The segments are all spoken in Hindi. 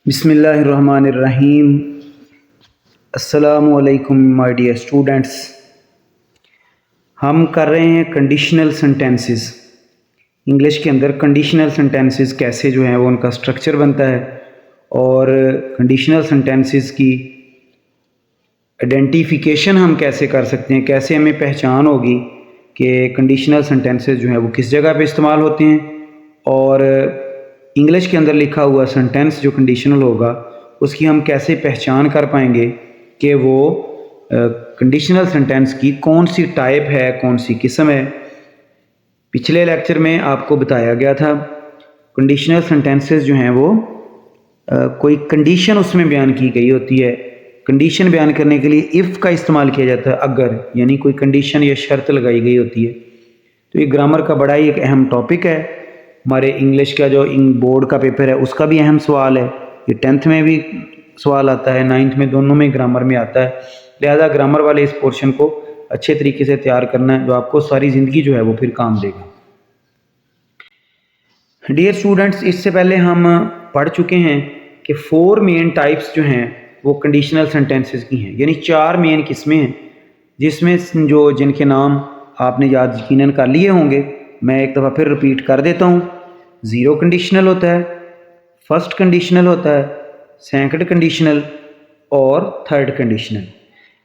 बिस्मिल्लाहिर्रहमानिर्रहीम। अस्सलामुअलैकुम माय डियर स्टूडेंट्स। हम कर रहे हैं कंडीशनल सेंटेंसेस। इंग्लिश के अंदर कंडीशनल सेंटेंसेस कैसे जो हैं वो उनका स्ट्रक्चर बनता है और कंडीशनल सेंटेंसेस की आइडेंटिफिकेशन हम कैसे कर सकते हैं, कैसे हमें पहचान होगी कि कंडीशनल सेंटेंसेस जो हैं वो किस जगह पे इस्तेमाल होते हैं और इंग्लिश के अंदर लिखा हुआ सेंटेंस जो कंडीशनल होगा उसकी हम कैसे पहचान कर पाएंगे कि वो कंडीशनल सेंटेंस की कौन सी टाइप है, कौन सी किस्म है। पिछले लेक्चर में आपको बताया गया था कंडीशनल सेंटेंसेस जो हैं वो कोई कंडीशन उसमें बयान की गई होती है। कंडीशन बयान करने के लिए इफ़ का इस्तेमाल किया जाता है, अगर यानी कोई कंडीशन या शर्त लगाई गई होती है। तो ये ग्रामर का बड़ा ही एक अहम टॉपिक है। हमारे इंग्लिश का जो बोर्ड का पेपर है उसका भी अहम सवाल है। ये 10th में भी सवाल आता है, 9th में, दोनों में ग्रामर में आता है। लिहाजा ग्रामर वाले इस पोर्शन को अच्छे तरीके से तैयार करना है जो आपको सारी ज़िंदगी जो है वो फिर काम देगा। डियर स्टूडेंट्स, इससे पहले हम पढ़ चुके हैं कि 4 मेन टाइप्स जो हैं वो कंडीशनल सेंटेंसेस की हैं, यानी 4 मेन किस्में हैं जिसमें जो जिनके नाम आपने याद यकीनन कर लिए होंगे। मैं एक दफ़ा फिर रिपीट कर देता हूँ। ज़ीरो कंडीशनल होता है, फर्स्ट कंडीशनल होता है, सेकंड कंडीशनल और थर्ड कंडीशनल।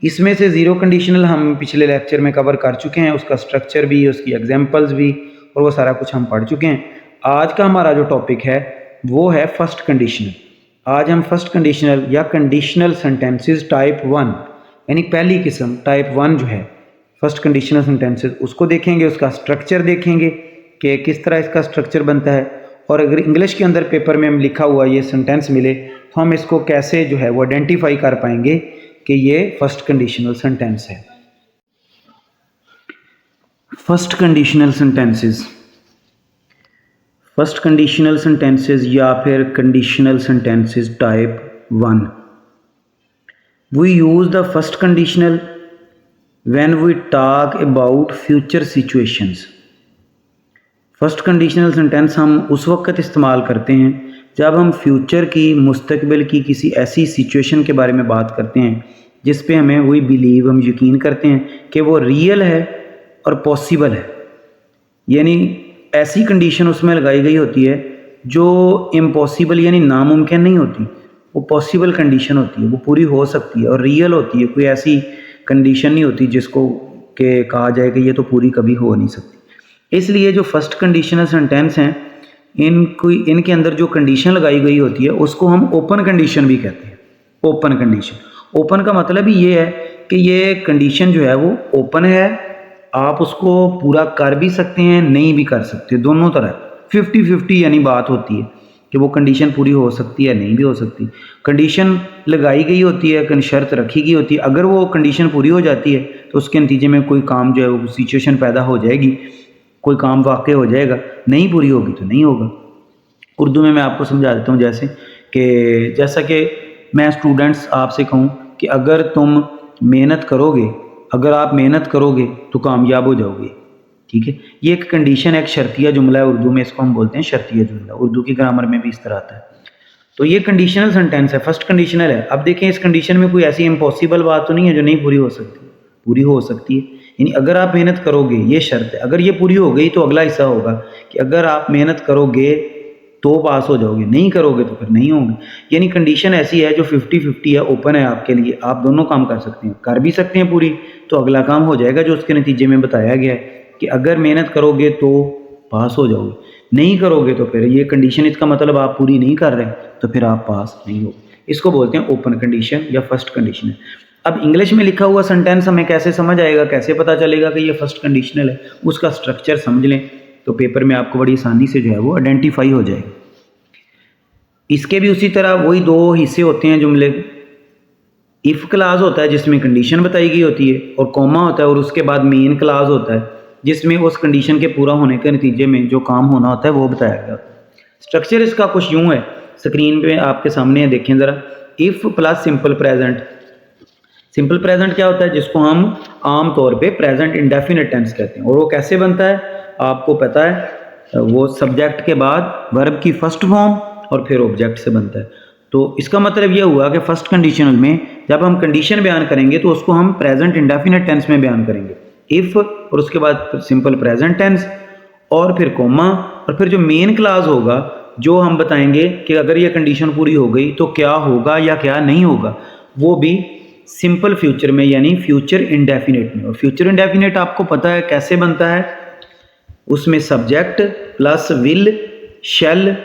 इसमें से ज़ीरो कंडीशनल हम पिछले लेक्चर में कवर कर चुके हैं, उसका स्ट्रक्चर भी, उसकी एग्जांपल्स भी और वो सारा कुछ हम पढ़ चुके हैं। आज का हमारा जो टॉपिक है वो है फर्स्ट कंडीशनल। आज हम फर्स्ट कंडीशनल या कंडीशनल सेंटेंसेस टाइप 1 यानी पहली किस्म टाइप 1 जो है फर्स्ट कंडीशनल सेंटेंसेस उसको देखेंगे, उसका स्ट्रक्चर देखेंगे कि किस तरह इसका स्ट्रक्चर बनता है। और अगर इंग्लिश के अंदर पेपर में हम लिखा हुआ ये सेंटेंस मिले तो हम इसको कैसे जो है वो आइडेंटिफाई कर पाएंगे कि ये फर्स्ट कंडीशनल सेंटेंस है। First conditional sentences, first conditional sentences या फिर conditional sentences type 1। We use the first conditional when we talk about future situations. First conditional sentence हम उस वक्त इस्तेमाल करते हैं जब हम फ्यूचर की, मुस्तकबिल की किसी ऐसी सिचुएशन के बारे में बात करते हैं जिस पे हमें वी बिलीव, हम यकीन करते हैं कि वो रियल है और पॉसिबल है। यानी ऐसी कंडीशन उसमें लगाई गई होती है जो इम्पॉसिबल यानी नामुमकिन नहीं होती, वो पॉसिबल कंडीशन होती है, वो पूरी हो सकती है और रियल होती है। कोई ऐसी कंडीशन नहीं होती जिसको कि कहा जाए कि ये तो पूरी कभी हो नहीं सकती। इसलिए जो फर्स्ट कंडीशनल सेंटेंस हैं इनके अंदर जो कंडीशन लगाई गई होती है उसको हम ओपन कंडीशन भी कहते हैं। ओपन कंडीशन, ओपन का मतलब ही ये है कि ये कंडीशन जो है वो ओपन है, आप उसको पूरा कर भी सकते हैं, नहीं भी कर सकते, दोनों तरह 50-50 यानी बात होती है कि वो कंडीशन पूरी हो सकती है, नहीं भी हो सकती। कंडीशन लगाई गई होती है, शर्त रखी गई होती है, अगर वो कंडीशन पूरी हो जाती है तो उसके नतीजे में कोई काम जो है वो सिचुएशन पैदा हो जाएगी, कोई काम वाक़ई हो जाएगा। नहीं पूरी होगी तो नहीं होगा। उर्दू में मैं आपको समझा देता हूँ जैसा कि मैं स्टूडेंट्स आपसे कहूँ कि अगर तुम मेहनत करोगे, अगर आप मेहनत करोगे तो कामयाब हो जाओगे। ठीक है, ये एक कंडीशन है, एक शर्तिया जुमला है। उर्दू में इसको हम बोलते हैं शर्तिया जुमला। उर्दू की ग्रामर में भी इस तरह आता है। तो ये कंडीशनल सेंटेंस है, फर्स्ट कंडीशनल है। अब देखें, इस कंडीशन में कोई ऐसी इम्पॉसिबल बात तो नहीं है जो नहीं पूरी हो सकती, पूरी हो सकती है। यानी अगर आप मेहनत करोगे, ये शर्त है, अगर ये पूरी हो गई तो अगला हिस्सा होगा कि अगर आप मेहनत करोगे तो पास हो जाओगे, नहीं करोगे तो फिर नहीं होगे। यानी कंडीशन ऐसी है जो 50-50 है, ओपन है आपके लिए, आप दोनों काम कर सकते हैं, कर भी सकते हैं पूरी तो अगला काम हो जाएगा जो उसके नतीजे में बताया गया है कि अगर मेहनत करोगे तो पास हो जाओगे, नहीं करोगे तो फिर ये कंडीशन, इसका मतलब आप पूरी नहीं कर रहे तो फिर आप पास नहीं होगे। इसको बोलते हैं ओपन कंडीशन या फर्स्ट कंडीशन। अब इंग्लिश में लिखा हुआ सेंटेंस हमें कैसे समझ आएगा, कैसे पता चलेगा कि ये फर्स्ट कंडीशनल है, उसका स्ट्रक्चर समझ लें तो पेपर में आपको बड़ी आसानी से जो है वो आइडेंटिफाई हो जाएगा। इसके भी उसी तरह वही 2 हिस्से होते हैं जुमले। इफ़ क्लाज होता है जिसमें कंडीशन बताई गई होती है और कॉमा होता है, और उसके बाद मेन क्लाज होता है जिसमें उस कंडीशन के पूरा होने के नतीजे में जो काम होना होता है वो बताया गया होता है। स्ट्रक्चर इसका कुछ यूँ है, स्क्रीन पे आपके सामने है, देखें ज़रा। If plus simple present. Simple present क्या होता है, जिसको हम आम तौर पे प्रेजेंट इंडेफिनिट टेंस कहते हैं। और वो कैसे बनता है आपको पता है, वो सब्जेक्ट के बाद वर्ब की फर्स्ट फॉर्म और फिर ऑब्जेक्ट से बनता है। तो इसका मतलब यह हुआ कि फर्स्ट कंडीशनल में जब हम कंडीशन बयान करेंगे तो उसको हम प्रेजेंट इंडेफिनिट टेंस में बयान करेंगे, इफ़ और उसके बाद सिंपल प्रेजेंट टेंस और फिर कोमा और फिर जो मेन क्लास होगा जो हम बताएंगे कि अगर ये कंडीशन पूरी हो गई तो क्या होगा या क्या नहीं होगा, वो भी सिंपल फ्यूचर में यानी फ्यूचर इंडेफिनिट में। और फ्यूचर इंडेफिनिट आपको पता है कैसे बनता है, उसमें सब्जेक्ट प्लस विल शैल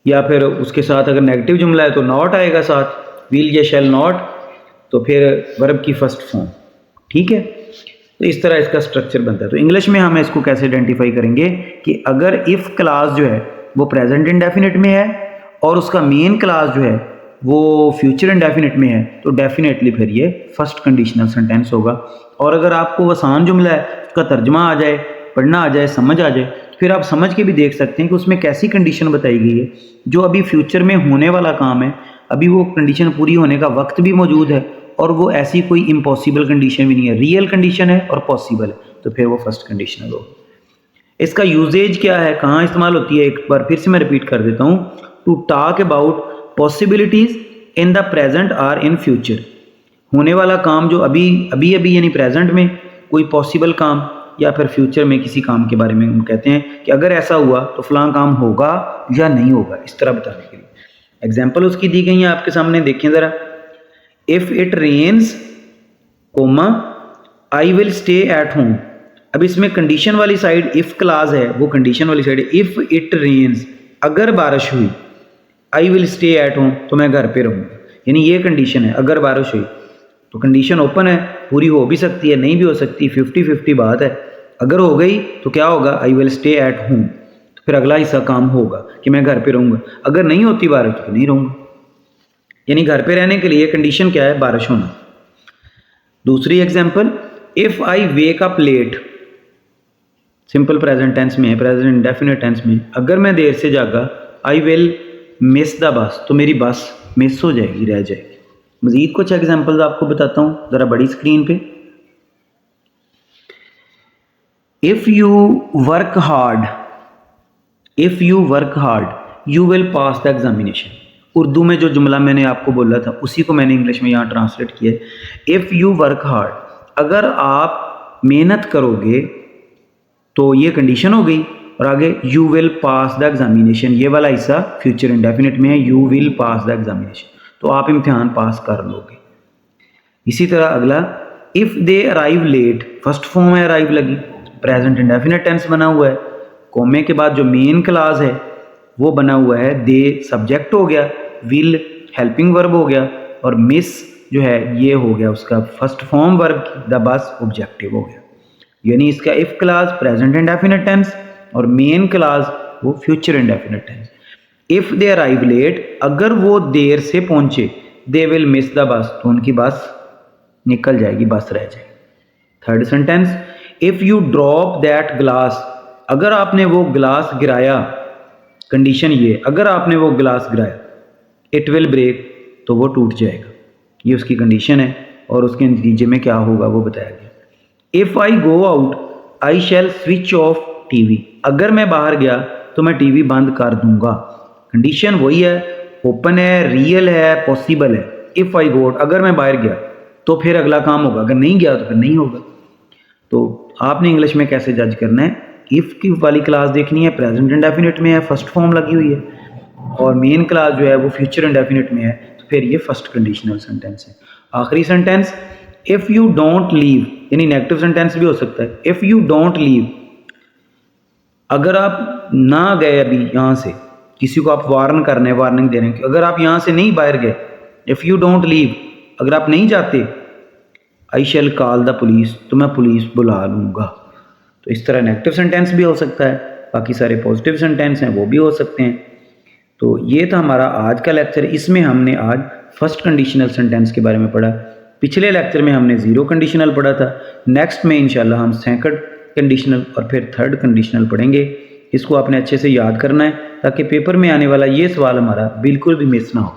या फिर उसके साथ अगर नेगेटिव जुमला है तो नॉट आएगा साथ, विल या शैल नॉट, तो फिर वर्ब की फर्स्ट फॉर्म। ठीक है, तो इस तरह इसका स्ट्रक्चर बनता है। तो इंग्लिश में हम इसको कैसे आइडेंटिफाई करेंगे कि अगर इफ़ क्लास जो है वो प्रेजेंट इंडेफिनिट में है और उसका मेन क्लास जो है वो फ्यूचर इंडेफिनिट में है तो डेफिनेटली फिर ये फर्स्ट कंडीशनल सेंटेंस होगा। और अगर आपको आसान जुमला है उसका तर्जमा आ जाए, पढ़ना आ जाए, समझ आ जाए, तो फिर आप समझ के भी देख सकते हैं कि उसमें कैसी कंडीशन बताई गई है जो अभी फ्यूचर में होने वाला काम है, अभी वो कंडीशन पूरी होने का वक्त भी मौजूद है और वो ऐसी कोई इम्पॉसिबल कंडीशन भी नहीं है, रियल कंडीशन है और पॉसिबल है, तो फिर वो फर्स्ट कंडीशनल होगा। इसका यूजेज क्या है, कहाँ इस्तेमाल होती है, एक बार फिर से मैं रिपीट कर देता हूँ। To talk about possibilities in the present or in future, होने वाला काम जो अभी अभी अभी यानी प्रेजेंट में कोई पॉसिबल काम या फिर फ्यूचर में किसी काम के बारे में हम कहते हैं कि अगर ऐसा हुआ तो फलां काम होगा या नहीं होगा, इस तरह बताने के लिए। एग्जाम्पल उसकी दी गई है आपके सामने, देखें ज़रा। If it rains comma I will stay at home. अब इसमें कंडीशन वाली साइड इफ़ क्लास है, वो कंडीशन वाली साइड है। इफ़ इट रेन्स, अगर बारिश हुई, आई विल स्टे एट होम, तो मैं घर पे रहूँगा, यानी ये कंडीशन है। अगर बारिश हुई तो कंडीशन ओपन है, पूरी हो भी सकती है नहीं भी हो सकती, 50-50 बात है। अगर हो गई तो क्या होगा, आई विल स्टे एट होम, तो फिर अगला हिस्सा काम होगा कि मैं घर पे रहूँगा। अगर नहीं होती बारिश तो नहीं रहूँगा, यानी घर पे रहने के लिए कंडीशन क्या है, बारिश होना। दूसरी example, if I wake up late, simple present tense में है, प्रेजेंट इंडेफिनिट टेंस में। अगर मैं देर से जागा, I will miss the bus, तो मेरी बस मिस हो जाएगी, रह जाएगी। मज़ीद कुछ एग्जांपल्स आपको बताता हूँ ज़रा बड़ी स्क्रीन पे। If you work hard, if you work hard you will pass the examination. Urdu में जो जुमला मैंने आपको बोला था उसी को मैंने इंग्लिश में यहाँ ट्रांसलेट किया है। इफ़ यू वर्क हार्ड, अगर आप मेहनत करोगे तो ये कंडीशन हो गई, और आगे you will pass the examination, ये वाला हिस्सा फ्यूचर इंडेफिनिट में है, you will pass the examination, तो आप इम्तिहान पास कर लोगे। इसी तरह अगला, if they arrive late, first form है अराइव लगी, प्रेजेंट इंडेफिनिट टेंस बना हुआ है, कोमे के बाद जो मेन क्लास है वो बना हुआ है, दे सब्जेक्ट हो गया, विल हेल्पिंग वर्ब हो गया, और मिस जो है ये हो गया उसका फर्स्ट फॉर्म वर्ब, द बस ऑब्जेक्टिव हो गया। यानी इसका if clause present indefinite tense और मेन क्लास वो future indefinite tense. If they arrive late, अगर वो देर से पहुंचे, they will miss the bus, तो उनकी बस निकल जाएगी, बस रह जाएगी। Third sentence, if you drop that glass, अगर आपने वो ग्लास गिराया, कंडीशन ये, अगर आपने वो ग्लास गिराया, इट विल ब्रेक, तो वो टूट जाएगा, ये उसकी कंडीशन है, और उसके नतीजे में क्या होगा वो बताया गया। If I go out I shall switch off TV, अगर मैं बाहर गया तो मैं टीवी बंद कर दूंगा। कंडीशन वही है, ओपन है, रियल है, पॉसिबल है। इफ़ आई गो आउट, अगर मैं बाहर गया तो फिर अगला काम होगा, अगर नहीं गया तो फिर नहीं होगा। तो आपने इंग्लिश में कैसे जज करना है, इफ़ की वाली क्लास देखनी है, प्रेजेंट इंडेफिनिट में है, फर्स्ट फॉर्म लगी हुई है, और मेन क्लास जो है वो फ्यूचर इंडेफिनिट में है, तो फिर ये फर्स्ट कंडीशनल सेंटेंस है। आखिरी sentence, if you don't leave, यानी नेगेटिव सेंटेंस भी हो सकता है। इफ़ यू डोंट लीव, अगर आप ना गए अभी यहाँ से, किसी को आप वार्न कर रहे हैं, वार्निंग दे रहे हैं कि अगर आप यहाँ से नहीं बाहर गए, इफ़ यू डोंट लीव, अगर आप नहीं जाते, आई शैल कॉल द पुलिस, तो मैं पुलिस बुला लूँगा। तो इस तरह नेगेटिव सेंटेंस भी हो सकता है, बाकी सारे पॉजिटिव सेंटेंस हैं वो भी हो सकते हैं। तो ये था हमारा आज का लेक्चर, इसमें हमने आज फर्स्ट कंडीशनल सेंटेंस के बारे में पढ़ा। पिछले लेक्चर में हमने जीरो कंडीशनल पढ़ा था। नेक्स्ट में इंशाल्लाह हम सेकंड कंडीशनल और फिर थर्ड कंडीशनल पढ़ेंगे। इसको आपने अच्छे से याद करना है ताकि पेपर में आने वाला ये सवाल हमारा बिल्कुल भी मिस ना हो।